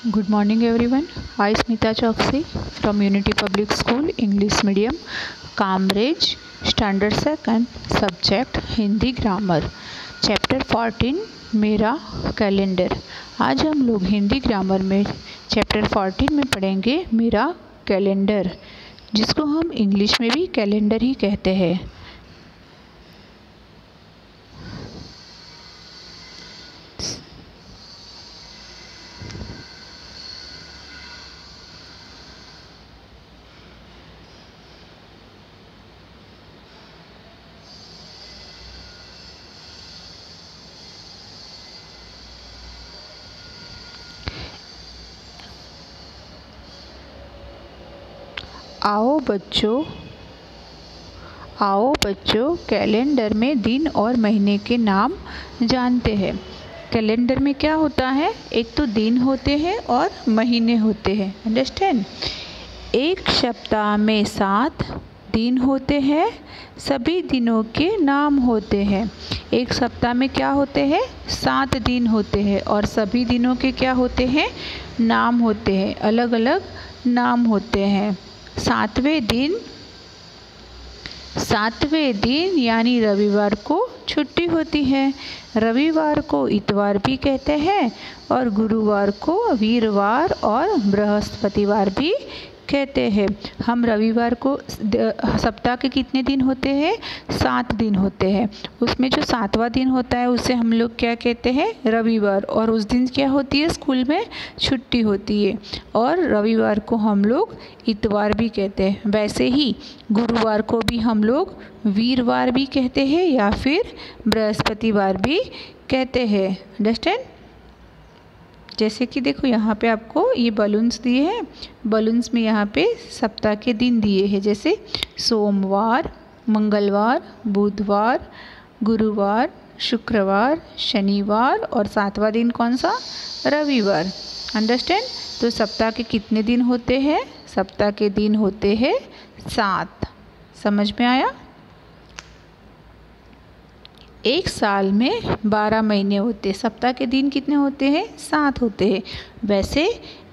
Good morning everyone. I Smita Choksi from Unity Public School English Medium, Cambridge, Standard 2nd, Subject Hindi grammar, chapter 14 मेरा calendar. आज हम लोग Hindi grammar में chapter 14 में पढ़ेंगे मेरा कैलेंडर, जिसको हम इंग्लिश में भी कैलेंडर ही कहते हैं। आओ बच्चों कैलेंडर में दिन और महीने के नाम जानते हैं। कैलेंडर में क्या होता है, एक तो दिन होते हैं और महीने होते हैं। अंडरस्टैंड। एक सप्ताह में 7 दिन होते हैं, सभी दिनों के नाम होते हैं। एक सप्ताह में क्या होते हैं, 7 दिन होते हैं और सभी दिनों के क्या होते हैं, नाम होते हैं, अलग अलग नाम होते हैं। सातवें दिन यानी रविवार को छुट्टी होती है। रविवार को इतवार भी कहते हैं और गुरुवार को वीरवार और बृहस्पतिवार भी कहते हैं। हम रविवार को सप्ताह के कितने दिन होते हैं, 7 दिन होते हैं। उसमें जो 7वां दिन होता है उसे हम लोग क्या कहते हैं, रविवार। और उस दिन क्या होती है, स्कूल में छुट्टी होती है और रविवार को हम लोग इतवार भी कहते हैं। वैसे ही गुरुवार को भी हम लोग वीरवार भी कहते हैं या फिर बृहस्पतिवार भी कहते हैं। अंडरस्टैंड। जैसे कि देखो यहाँ पे आपको ये बलून्स दिए हैं, बलून्स में यहाँ पे सप्ताह के दिन दिए हैं, जैसे सोमवार, मंगलवार, बुधवार, गुरुवार, शुक्रवार, शनिवार और 7वां दिन कौन सा, रविवार। अंडरस्टैंड। तो सप्ताह के कितने दिन होते हैं, सप्ताह के दिन होते हैं 7। समझ में आया। एक साल में 12 महीने होते हैं। सप्ताह के दिन कितने होते हैं, 7 होते हैं। वैसे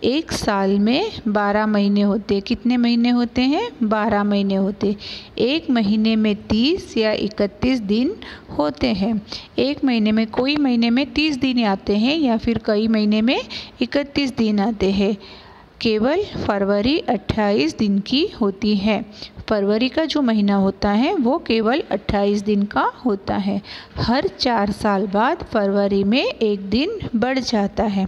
एक साल में 12 महीने होते हैं। कितने महीने होते हैं, 12 महीने होते हैं। एक महीने में 30 या 31 दिन होते हैं। एक महीने में कोई महीने में 30 दिन आते हैं या फिर कई महीने में 31 दिन आते हैं। केवल फरवरी 28 दिन की होती है। फरवरी का जो महीना होता है वो केवल 28 दिन का होता है। हर 4 साल बाद फरवरी में एक दिन बढ़ जाता है।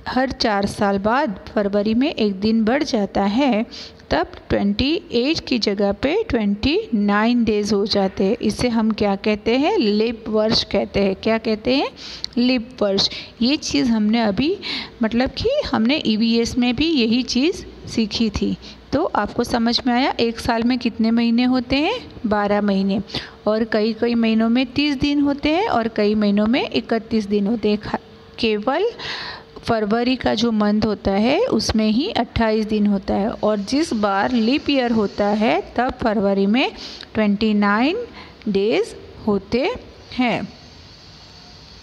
हर 4 साल बाद फरवरी में एक दिन बढ़ जाता है, तब 28 की जगह पे 29 डेज हो जाते हैं। इसे हम क्या कहते हैं, लीप वर्ष कहते हैं। क्या कहते हैं, लीप वर्ष। ये चीज़ हमने अभी मतलब कि हमने EVS में भी यही चीज़ सीखी थी। तो आपको समझ में आया। एक साल में कितने महीने होते हैं, 12 महीने। और कई महीनों में 30 दिन होते हैं और कई महीनों में 31 दिन होते हैं। केवल फरवरी का जो मंथ होता है उसमें ही 28 दिन होता है और जिस बार लीप ईयर होता है तब फरवरी में 29 डेज होते हैं।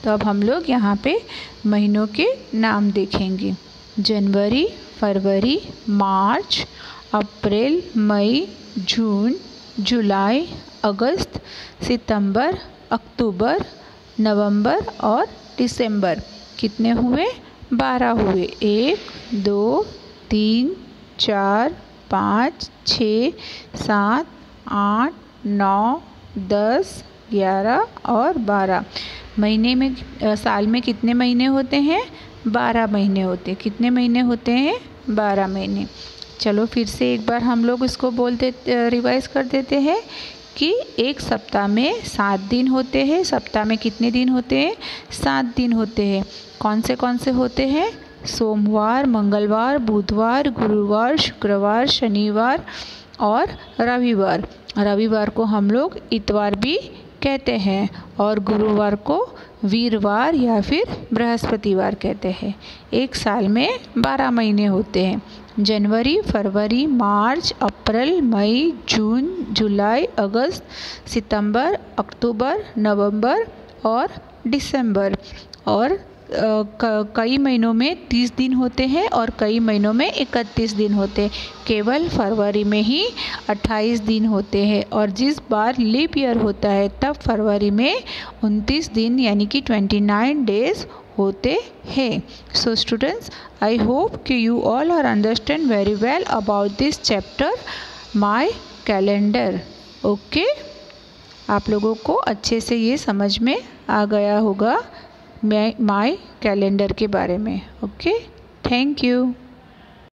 तो अब हम लोग यहाँ पे महीनों के नाम देखेंगे। जनवरी, फरवरी, मार्च, अप्रैल, मई, जून, जुलाई, अगस्त, सितंबर, अक्टूबर, नवंबर और दिसंबर। कितने हुए, 12 हुए। 1, 2, 3, 4, 5, 6, 7, 8, 9, 10, 11 और 12। महीने में साल में कितने महीने होते हैं, 12 महीने होते हैं। कितने महीने होते हैं, 12 महीने। चलो फिर से एक बार हम लोग इसको रिवाइज कर देते हैं कि एक सप्ताह में 7 दिन होते हैं। सप्ताह में कितने दिन होते हैं, 7 दिन होते हैं। कौन से होते हैं, सोमवार, मंगलवार, बुधवार, गुरुवार, शुक्रवार, शनिवार और रविवार। रविवार को हम लोग इतवार भी कहते हैं और गुरुवार को वीरवार या फिर बृहस्पतिवार कहते हैं। एक साल में 12 महीने होते हैं। जनवरी, फरवरी, मार्च, अप्रैल, मई, जून, जुलाई, अगस्त, सितंबर, अक्टूबर, नवंबर और दिसंबर। और कई महीनों में 30 दिन होते हैं और कई महीनों में 31 दिन होते हैं। केवल फरवरी में ही 28 दिन होते हैं और जिस बार लीप ईयर होता है तब फरवरी में 29 दिन यानी कि 29 डेज होते हैं। सो स्टूडेंट्स, आई होप कि you all are understand very well about this chapter my calendar. Okay, आप लोगों को अच्छे से ये समझ में आ गया होगा माय कैलेंडर के बारे में। Okay, thank you.